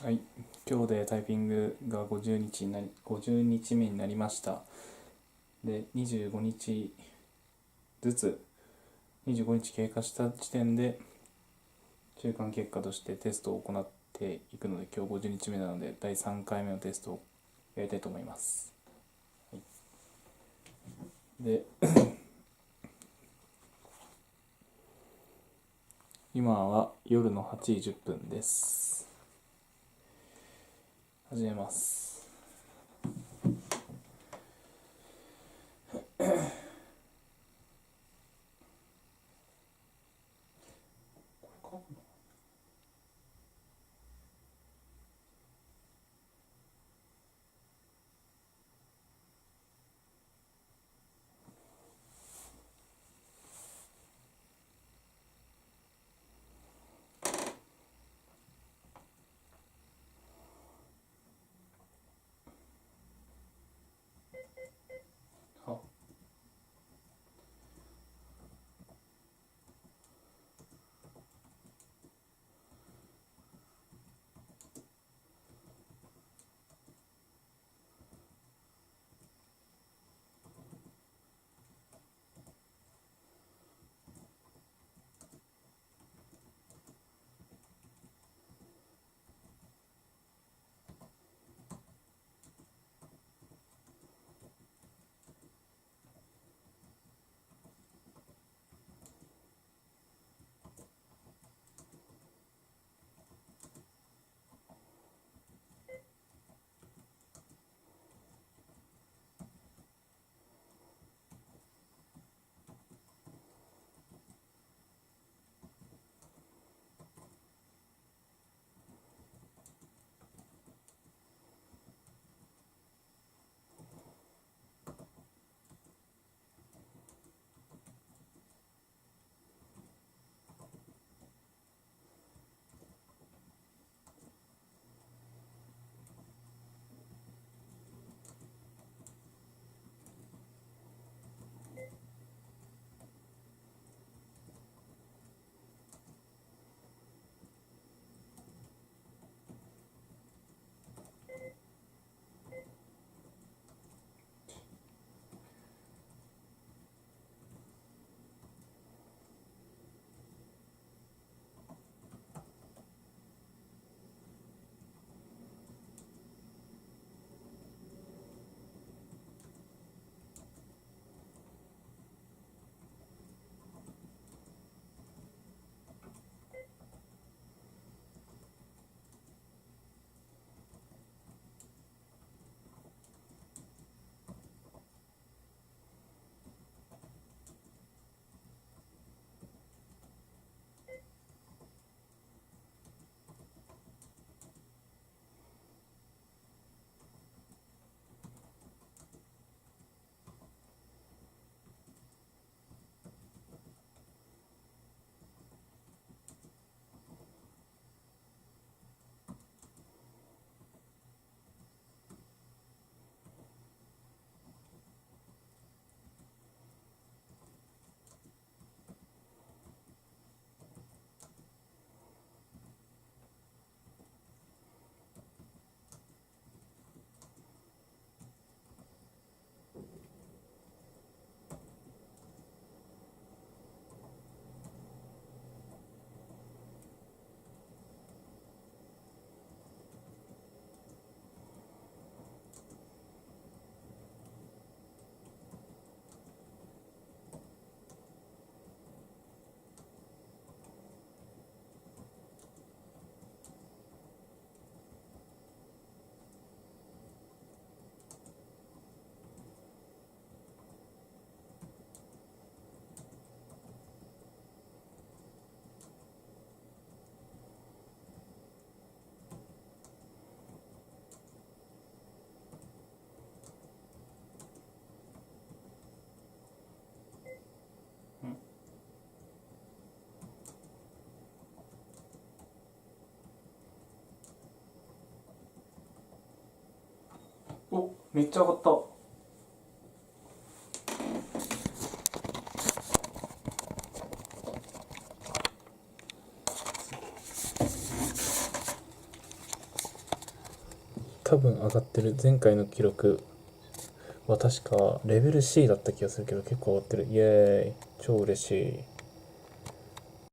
はい、今日でタイピングが50日目になりました。で、25日ずつ、25日経過した時点で中間結果としてテストを行っていくので、今日50日目なので第3回目のテストをやりたいと思います。はい、で、今は夜の8時10分です。始めます。はお、めっちゃ上がった。多分上がってる。前回の記録は確かレベル C だった気がするけど、結構上がってる。イエーイ、超嬉しい。